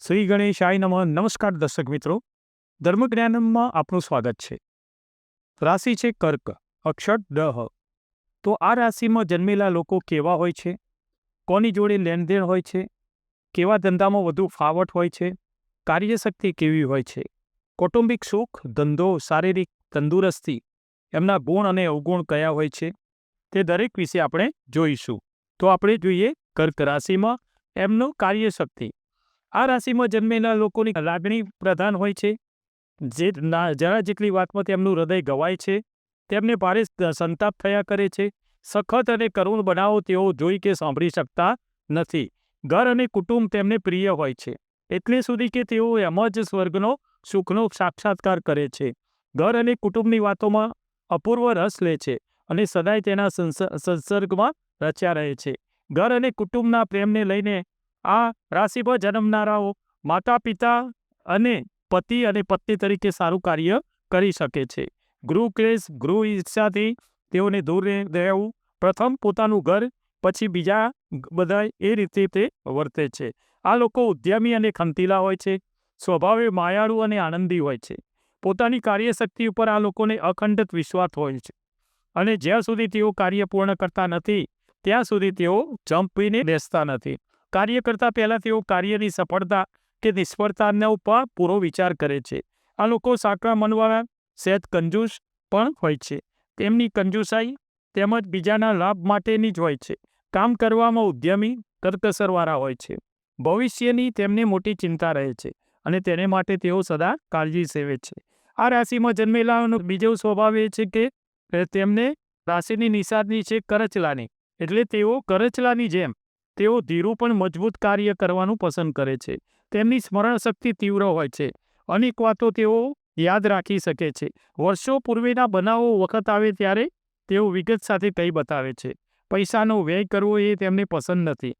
શ્રી ગણેશાય નમઃ. નમસ્કાર દર્શક મિત્રો, ધર્મજ્ઞાનમાં આપનું સ્વાગત છે. રાશિ છે કર્ક, અક્ષર ડ. તો આ રાશિમાં જન્મેલા લોકો કેવા હોય છે, કોની જોડે લેણદેણ હોય છે, કેવા ધંધામાં વધુ ફાવટ હોય છે, કાર્યશક્તિ કેવી હોય છે, કૌટુંબિક સુખ, ધંધો, શારીરિક તંદુરસ્તી, એમના ગુણ અને અવગુણ કયા હોય છે, તે દરેક વિશે આપણે જોઈશું. તો આપણે જોઈએ કર્ક રાશિમાં એમનું કાર્યશક્તિ. આ રાશિમાં જન્મેલા લોકોની લાગણી પ્રધાન હોય છે. જે જરા જેટલી વાતમાં તેમનું હૃદય ગવાય છે. તેમને ભારે સંતાપ થયા કરે છે. સખત અને કરુણ બનાવો તેઓ જોઈ કે સાંભળી શકતા નથી. ઘર અને કુટુંબ તેમને પ્રિય હોય છે, એટલે સુધી કે તેઓ એમ જ સ્વર્ગનો સુખનો સાક્ષાત્કાર કરે છે. ઘર અને કુટુંબની વાતોમાં અપૂર્વ રસ લે છે અને સદાય તેના સંસર્ગમાં રચ્યા રહે છે. ઘર અને કુટુંબના પ્રેમને લઈને આ રાશિમાં જન્મનારાઓ માતા પિતા અને પતિ અને પત્ની તરીકે સારું કાર્ય કરી શકે છે. ગૃહ ક્લેશ, ગૃહ ઈર્ષાથી તેઓને દૂર રહેવું. પ્રથમ પોતાનું ઘર, પછી બીજા બધા, એ રીતે તે વર્તે છે. આ લોકો ઉદ્યમી અને ખંતીલા હોય છે. સ્વભાવે માયાળુ અને આનંદી હોય છે. પોતાની કાર્યશક્તિ ઉપર આ લોકોને અખંડિત વિશ્વાસ હોય છે અને જ્યાં સુધી તેઓ કાર્ય પૂર્ણ કરતા નથી ત્યાં સુધી તેઓ જંપીને બેસતા નથી. કાર્ય કરતા પહેલાં તેઓ કાર્યની સફળતા કે નિષ્ફળતાનો પણ પૂરો વિચાર કરે છે. આ લોકો સાંકડા મનવાળા, સહેજ કંજૂસ પણ હોય છે. તેમની કંજૂસાઈ તેમજ બીજાના લાભ માટેની જ હોય છે. કામ કરવામાં ઉદ્યમી, કરકસરવાળા હોય છે. ભવિષ્યની તેમને મોટી ચિંતા રહે છે અને તેને માટે તેઓ સદા કાળજી સેવે છે. આ રાશિમાં જન્મેલાનો બીજો સ્વભાવ એ છે કે તેમને રાશિની નિશાની છે કરચલાની, એટલે તેઓ કરચલાની જેમ તેઓ ધીરું પણ મજબૂત કાર્ય કરવાનું પસંદ કરે છે. તેમની સ્મરણ શક્તિ તીવ્ર હોય છે. અનેક વાતો તેઓ યાદ રાખી શકે છે. વર્ષો પૂર્વેના બનાવો વખત આવે ત્યારે તેઓ વિગત સાથે કહી બતાવે છે. પૈસાનો વ્યય કરવો એ તેમને પસંદ નથી.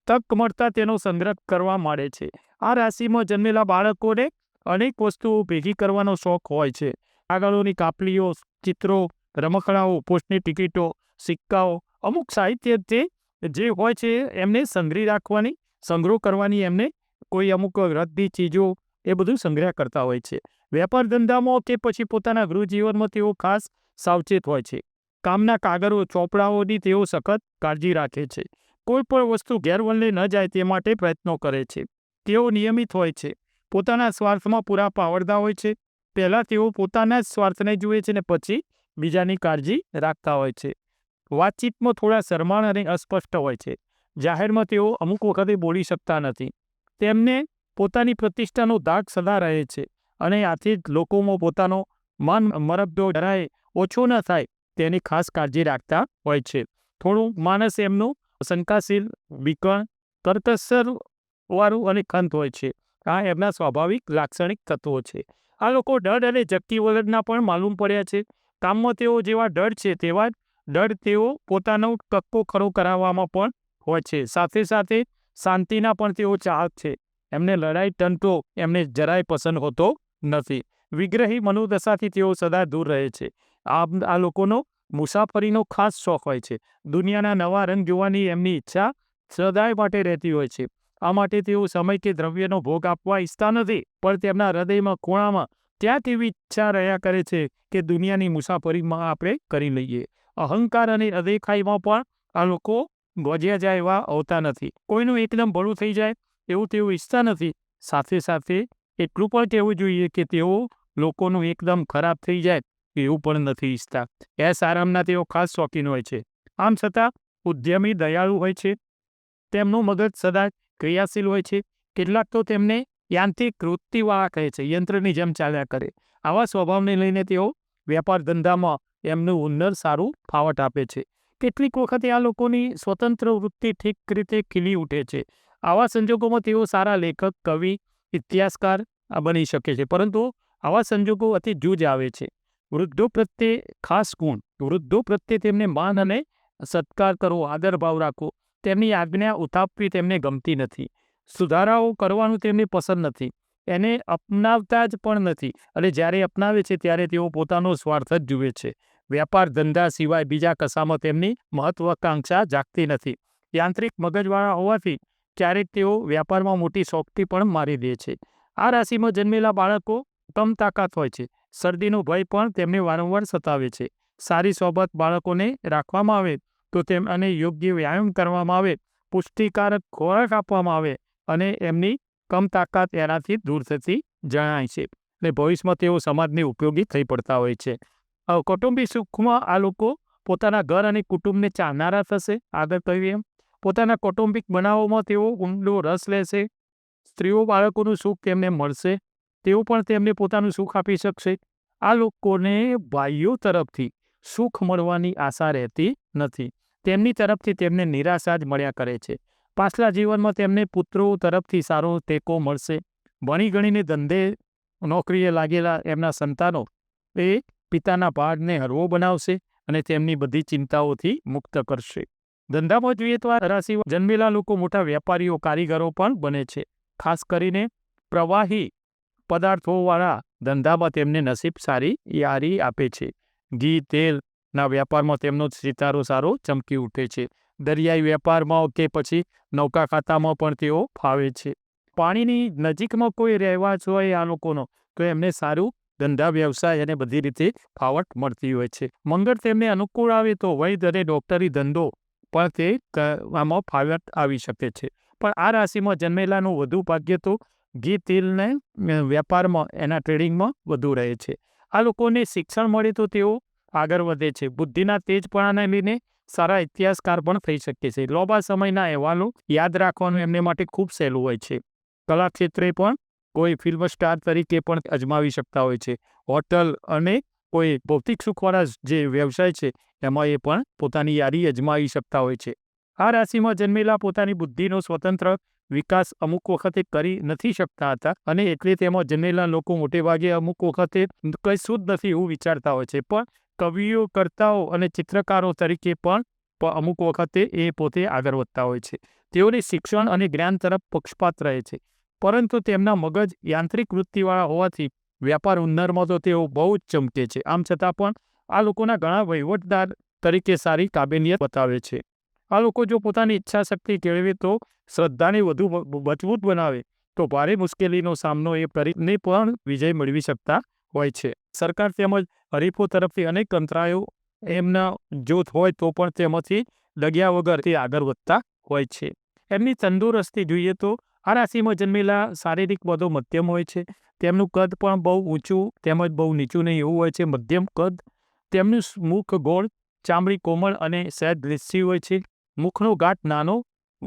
તક મળતા તેનો સંગ્રહ કરવા માંડે છે. આ રાશિમાં જન્મેલા બાળકોને અનેક વસ્તુઓ ભેગી કરવાનો શોખ હોય છે. કાગળોની કાપલીઓ, ચિત્રો, રમકડાઓ, પોસ્ટની ટિકિટો, સિક્કાઓ, અમુક સાહિત્ય તે જે હોય છે એમને સંગ્રહ કરવાની, એમને કોઈ અમુક રદ્દી ચીજો એ બધું સંગ્રહ કરતા હોય છે. વેપાર ધંધામાં કે પછી પોતાના ગૃહ જીવનમાં તેઓ ખાસ સાવચેત હોય છે. કામના કાગળો, ચોપડાઓની તેઓ સખત કાળજી રાખે છે. કોઈ પણ વસ્તુ ગેરવલ્લે ન જાય તે માટે પ્રયત્નો કરે છે. તેઓ નિયમિત હોય છે. પોતાના સ્વાર્થમાં પૂરા પાવરદાર હોય છે. પહેલાં તેઓ પોતાના જ સ્વાર્થને જુએ છે ને પછી બીજાની કાળજી રાખતા હોય છે. વાતચીતમાં થોડા શરમાળ અને અસ્પષ્ટ હોય છે. જાહેરમાં તેઓ અમુક વખતે બોલી શકતા નથી. તેમને પોતાની પ્રતિષ્ઠાનો દાગ સદા રહે છે અને આથી જ લોકોમાં પોતાનો માન મરબજો જરાય ઓછો ન થાય તેની ખાસ કાળજી રાખતા હોય છે. થોડું માણસ એમનું શંકાશીલ, વિકર્ણ, કરકસરવાળું અને ખંત હોય છે. આ એમના સ્વાભાવિક લાક્ષણિક તત્વો છે. આ લોકો ડર અને ઝટકી વગરના પણ માલુમ પડ્યા છે. કામમાં તેઓ જેવા ડર છે તેવા જ ડર તેઓ પોતાનો કક્કો ખરો કરાવવામાં પણ હોય છે. સાથે સાથે શાંતિના પણ તેઓ ચાહક છે. એમને લડાઈ ટંટો એમને જરાય પસંદ હોતો નથી. વિગ્રહી મનોદશાથી તેઓ સદા દૂર રહે છે. આ લોકોનો મુસાફરીનો ખાસ શોખ હોય છે. દુનિયાના નવા રંગ જોવાની એમની ઈચ્છા સદાય માટે રહેતી હોય છે. આ માટે તેઓ સમય કે દ્રવ્યનો ભોગ આપવા ઈચ્છતા નથી, પણ તેમના હૃદયમાં ખૂણામાં ત્યાં તેવી ઈચ્છા રહ્યા કરે છે કે દુનિયાની મુસાફરીમાં આપણે કરી લઈએ. અહંકાર અને અદેખાઈમાં પણ આ લોકો ગોજ્યા જાય એવા હોતા નથી. કોઈનું એકદમ ભલું થઈ જાય એવું તેઓ ઈચ્છતા નથી. સાથે સાથે એટલું પણ કહેવું જોઈએ કે તેઓ લોકોનું એકદમ ખરાબ થઈ જાય એવું પણ નથી ઈચ્છતા. એસ આરામના તેઓ ખાસ શોખીન હોય છે. આમ છતાં ઉદ્યમી, દયાળુ હોય છે. તેમનું મગજ સદા ક્રિયાશીલ હોય છે. કેટલાક તો તેમને યાંત્રિક વૃત્તિવાળા કહે છે, યંત્રની જેમ ચાલ્યા કરે. આવા સ્વભાવને લઈને તેઓ વેપાર ધંધામાં એમનું હુન્નર સારું ફાવટ આપે છે. કેટલીક વખતે આ લોકોની સ્વતંત્ર વૃત્તિ ઠીક રીતે ખીલી ઉઠે છે. આવા સંજોગોમાં તેઓ સારા લેખક, કવિ, ઇતિહાસકાર બની શકે છે. પરંતુ આવા સંજોગો અતિ જૂજ આવે છે. વૃદ્ધો પ્રત્યે ખાસ ગુણ. વૃદ્ધો પ્રત્યે તેમને માન અને સત્કાર કરવો, આદર ભાવ રાખવો, તેમની આજ્ઞા ઉતાપવી તેમને ગમતી નથી. સુધારાઓ કરવાનું તેમને પસંદ નથી. એને અપનાવતા જ પણ નથી અને જ્યારે અપનાવે છે ત્યારે તેઓ પોતાનો સ્વાર્થ જ જુએ છે. વેપાર ધંધા સિવાય બીજા કશામાં તેમની મહત્વાકાંક્ષા જાગતી નથી. યાંત્રિક મગજવાળા હોવાથી ક્યારેક તેઓ વ્યાપારમાં મોટી શોખથી પણ મારી દે છે. આ રાશિમાં જન્મેલા બાળકો કમ તાકાત હોય છે. શરદીનો ભય પણ તેમને વારંવાર સતાવે છે. સારી સોબત બાળકોને રાખવામાં આવે તો અને યોગ્ય વ્યાયામ કરવામાં આવે, પુષ્ટિકારક ખોરાક આપવામાં આવે અને એમની કમ તાકાત એનાથી દૂર થતી જણાય છે. અને ભવિષ્યમાં તેઓ સમાજને ઉપયોગી થઈ પડતા હોય છે. કૌટુંબિક સુખમાં આ લોકો પોતાના ઘર અને કુટુંબને ચાહનારા થશે. આગળ કહ્યું એમ પોતાના કૌટુંબિક બનાવોમાં તેઓ ઊંડો રસ લેશે. સ્ત્રીઓ બાળકોનું સુખ તેમને મળશે. તેઓ પણ તેમને પોતાનું સુખ આપી શકશે. આ લોકોને ભાઈઓ તરફથી સુખ મળવાની આશા રહેતી નથી. તેમની તરફથી તેમને નિરાશા જ મળ્યા કરે છે. પાછલા જીવનમાં તેમને પુત્રો તરફથી સારો ટેકો મળશે. ભણી ગણીને ધંધે નોકરીએ લાગેલા એમના સંતાનો એ પિતાના ભારને હળવો બનાવશે અને તેમની બધી ચિંતાઓથી મુક્ત કરશે. ધંધામાં જોઈએ તો આ રાશિમાં જન્મેલા લોકો મોટા વેપારીઓ, કારીગરો પણ બને છે. ખાસ કરીને પ્રવાહી પદાર્થોવાળા ધંધામાં તેમને નસીબ સારી યારી આપે છે. ઘી તેલના વ્યાપારમાં તેમનો સિતારો સારો ચમકી ઉઠે છે. દરિયાઈ વેપારમાં કે પછી નૌકા ખાતામાં પણ તેઓ ફાવે છે. પાણીની નજીકમાં કોઈ રહેવાસ હોય આ લોકોનો તો એમને સારું ધંધા વ્યવસાય અને બધી રીતે ફાવટ મળતી હોય છે. મંગળ તેમને અનુકૂળ આવે તો વૈદ અને ડોક્ટરી ધંધો પણ તે આમાં ફાવટ આવી શકે છે. પણ આ રાશિમાં જન્મેલાનું વધુ ભાગ્ય તો ઘી તેલને વેપારમાં એના ટ્રેડિંગમાં વધુ રહે છે. આ લોકોને શિક્ષણ મળે તો તેઓ આગળ વધે છે. બુદ્ધિના તેજપણાને લઈને સારા ઇતિહાસકાર પણ થઈ શકે છે. લાંબા સમયના અહેવાલો યાદ રાખવાનું એમને માટે ખૂબ સહેલું હોય છે. કલા ક્ષેત્રે પણ કોઈ ફિલ્મ સ્ટાર તરીકે પણ અજમાવી શકતા હોય છે. હોટલ અને કોઈ ભૌતિક સુખવાળા જે વ્યવસાય છે એમાં એ પણ પોતાની યારી અજમાવી શકતા હોય છે. આ રાશિમાં જન્મેલા પોતાની બુદ્ધિનો સ્વતંત્ર વિકાસ અમુક વખતે કરી નથી શકતા હતા અને એટલે તેમાં જન્મેલા લોકો મોટે ભાગે અમુક વખતે કંઈ શુદ્ધ નથી એવું વિચારતા હોય છે. પણ કવિઓ, કર્તાઓ અને ચિત્રકારો તરીકે પણ અમુક વખતે એ પોતે આગળ વધતા હોય છે. તેઓને શિક્ષણ અને જ્ઞાન તરફ પક્ષપાત રહે છે. પરંતુ તેમના મગજ યાંત્રિક વૃત્તિવાળા હોવાથી વ્યાપાર હુન્નરમાં તો તેઓ બહુ જ ચમકે છે. આમ છતાં પણ આ લોકોના ઘણા વહીવટદાર તરીકે સારી કાબેલિયત બતાવે છે. આ લોકો જો પોતાની ઈચ્છા શક્તિ કેળવે તો શ્રદ્ધાને વધુ મજબૂત બનાવે તો ભારે મુશ્કેલીનો સામનો એ કરીને પણ વિજય મેળવી શકતા હોય છે. સરકાર તેમજ હરીફો તરફથી અનેક અંતરાયો એમના જૂથ હોય તો પણ તેમાંથી ડગ્યા વગર તે આગળ વધતા હોય છે. એમની તંદુરસ્તી જોઈએ તો આ રાશિમાં જન્મેલા શારીરિક બધો મધ્યમ હોય છે. તેમનું કદ પણ બહુ ઊંચું તેમજ બહુ નીચું નહીં એવું હોય છે, મધ્યમ કદ. તેમનું મુખ ગોળ, ચામડી કોમળ અને સહેજ લીસી હોય છે. મુખનો ગાંઠ નાનો,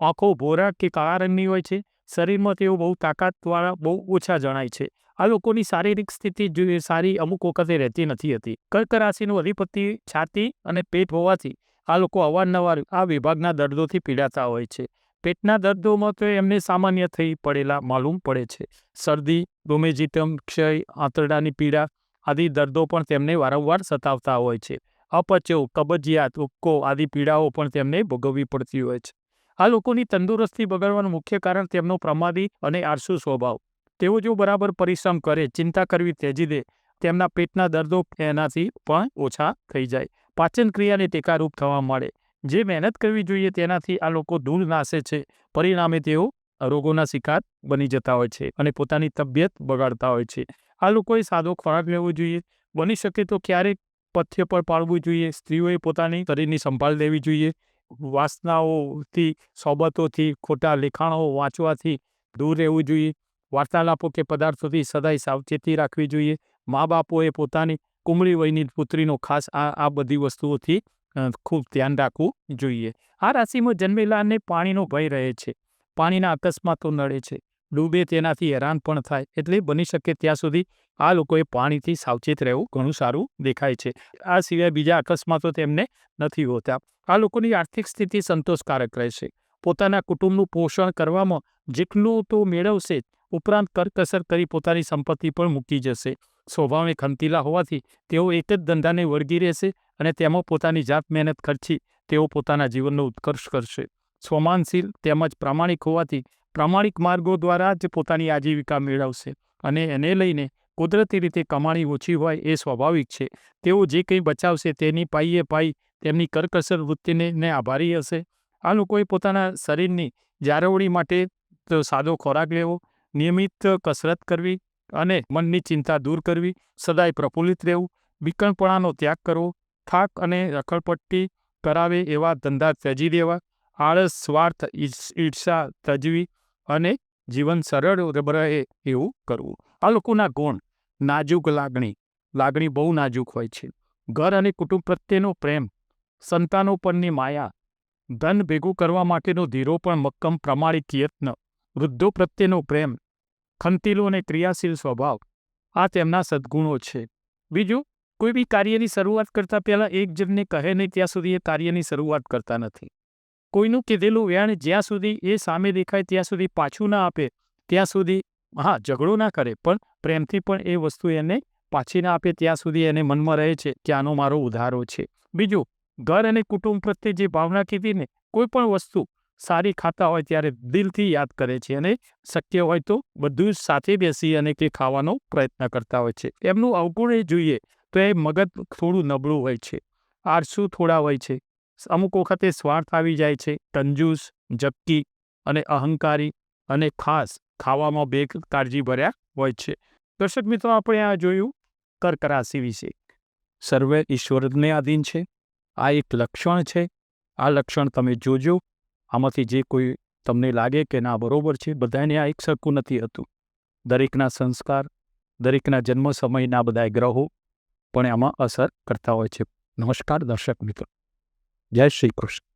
આંખો ભૂરા કે કાળા રંગની હોય છે. શરીરમાં તેઓ બહુ તાકાતવાળા બહુ ઓછા જણાય છે. આ લોકોની શારીરિક સ્થિતિ સારી અમુક વખતે રહેતી નથી. કર્ક રાશિનું અધિપતિ છાતી અને પેટ હોવાથી આ લોકો અવારનવાર આ વિભાગના દર્દોથી પીડાતા હોય છે. પેટના દર્દોમાં તો એમને સામાન્ય થઈ પડેલા માલુમ પડે છે. શરદી, રોમેટિઝમ, ક્ષય, આંતરડાની પીડા આદિ દર્દો પણ તેમને વારંવાર સતાવતા હોય છે. અપચો, કબજિયાત, ઉબકો આદિ પીડાઓ પણ તેમને ભોગવવી પડતી હોય છે. આ લોકોની તંદુરસ્તી બગડવાનું મુખ્ય કારણ તેમનો પ્રમાદી અને આળસુ સ્વભાવ. તેઓ જો બરાબર પરિશ્રમ કરે, ચિંતા કરવી ત્યજી દે, તેમના પેટના દર્દો એનાથી પણ ઓછા થઈ જાય. પાચન ક્રિયાને ટેકારૂપ થવા મળે. જે મહેનત કરવી જોઈએ તેનાથી આ લોકો દૂર નાસે છે. પરિણામે તેઓ રોગોના શિકાર બની જતા હોય છે અને પોતાની તબિયત બગાડતા હોય છે. આ લોકોએ સાદો ખોરાક લેવો જોઈએ. બની શકે તો ક્યારેક પથ્ય પર પાળવું જોઈએ. સ્ત્રીઓએ પોતાની શરીરની સંભાળ લેવી જોઈએ. વાસનાઓથી, સોબતોથી, ખોટા લેખાણો વાંચવાથી દૂર રહેવું જોઈએ. વાર્તાલાપો કે પદાર્થોથી સદાય સાવચેતી રાખવી જોઈએ. મા બાપોએ પોતાની કુમળી વયની પુત્રીનો ખાસ આ બધી વસ્તુઓથી ખૂબ ધ્યાન રાખવું જોઈએ. આ રાશિમાં જન્મેલાને પાણીનો ભય રહે છે. પાણીના અકસ્માતો નડે છે. ડૂબે તેનાથી હેરાન પણ થાય. એટલે બની શકે ત્યાં સુધી આ લોકોએ પાણીથી સાવચેત રહેવું ઘણું સારું દેખાય છે. આ સિવાય બીજા અકસ્માતો તેમને નથી હોતા. આ લોકોની આર્થિક સ્થિતિ સંતોષકારક રહેશે. પોતાના કુટુંબનું પોષણ કરવામાં જેટલું તો મેળવશે ઉપરાંત કરકસર કરી પોતાની સંપત્તિ પણ મૂકી જશે. સ્વભાવે ખંતીલા હોવાથી તેઓ એક જ ધંધાને વળગી રહેશે અને તેમાં પોતાની જાત મહેનત ખર્ચી તેઓ પોતાના જીવનનો ઉત્કર્ષ કરશે. સ્વમાનશીલ તેમજ પ્રામાણિક હોવાથી પ્રામાણિક માર્ગો દ્વારા જ પોતાની આજીવિકા મેળવશે અને એને લઈને કુદરતી રીતે કમાણી ઓછી હોય એ સ્વાભાવિક છે. તેઓ જે કંઈ બચાવશે તેની પાઈએ તેમની કરકસર વૃત્તિને આભારી હશે. આ લોકોએ પોતાના શરીરની જાળવણી માટે તો સાદો ખોરાક લેવો, નિયમિત કસરત કરવી અને મનની ચિંતા દૂર કરવી, સદાય પ્રફુલ્લિત રહેવું, વિકલપણાનો ત્યાગ કરવો, થાક અને રખડપટ્ટી કરાવે એવા ધંધા ત્યજી દેવા, આળસ, સ્વાર્થ, ઈર્ષા ત્યજવી અને જીવન સરળ રહે એવું કરવું. આ લોકોના ગુણ: નાજુક લાગણી બહુ નાજુક હોય છે. ઘર અને કુટુંબ પ્રત્યેનો પ્રેમ, સંતાનો પરની માયા, ધન ભેગું કરવા માટેનો ધીરો પણ મક્કમ પ્રામાણિક યત્ન, વૃદ્ધો પ્રત્યેનો પ્રેમ, ખંતીલો અને ક્રિયાશીલ સ્વભાવ, આ તેમના સદ્ગુણો છે. બીજું, કોઈ બી કાર્યની શરૂઆત કરતા પહેલા એક જણને કહે નહીં ત્યાં સુધી એ કાર્યની શરૂઆત કરતા નથી. કોઈનું કીધેલું વેણ જ્યાં સુધી એ સામે દેખાય ત્યાં સુધી પાછું ના આપે ત્યાં સુધી, હા, ઝઘડો ના કરે પણ પ્રેમથી પણ એ વસ્તુ એને પાછી ના આપે ત્યાં સુધી એને મનમાં રહે છે કે આનો મારો ઉધારો છે. બીજું, ઘર અને કુટુંબ પ્રત્યે જે ભાવના કીધી ને, કોઈ પણ વસ્તુ સારી ખાતા હોય ત્યારે દિલથી યાદ કરે છે અને શક્ય હોય તો બધું જ સાથે બેસી અને તે ખાવાનો પ્રયત્ન કરતા હોય છે. એમનું અવગુણ એ જોઈએ તો એ મગજ થોડું નબળું હોય છે, આળસુ થોડા હોય છે, અમુક વખતે સ્વાર્થ આવી જાય છે, કંજૂસ, જપકી અને અહંકારી, અને ખાસ ખાવામાં બેકાળજી ભર્યા હોય છે. દર્શક મિત્રો, આપણે આ જોયું કર્ક રાશિ વિશે. સર્વે ઈશ્વરને આધીન છે. આ એક લક્ષણ છે. આ લક્ષણ તમે જોજો. આમાંથી જે કોઈ તમને લાગે કે ના બરોબર છે, બધાને આ એક સરખું નથી હતું. દરેકના સંસ્કાર, દરેકના જન્મ સમયના બધા ગ્રહો પણ આમાં અસર કરતા હોય છે. નમસ્કાર દર્શક મિત્રો, જય શ્રી કૃષ્ણ.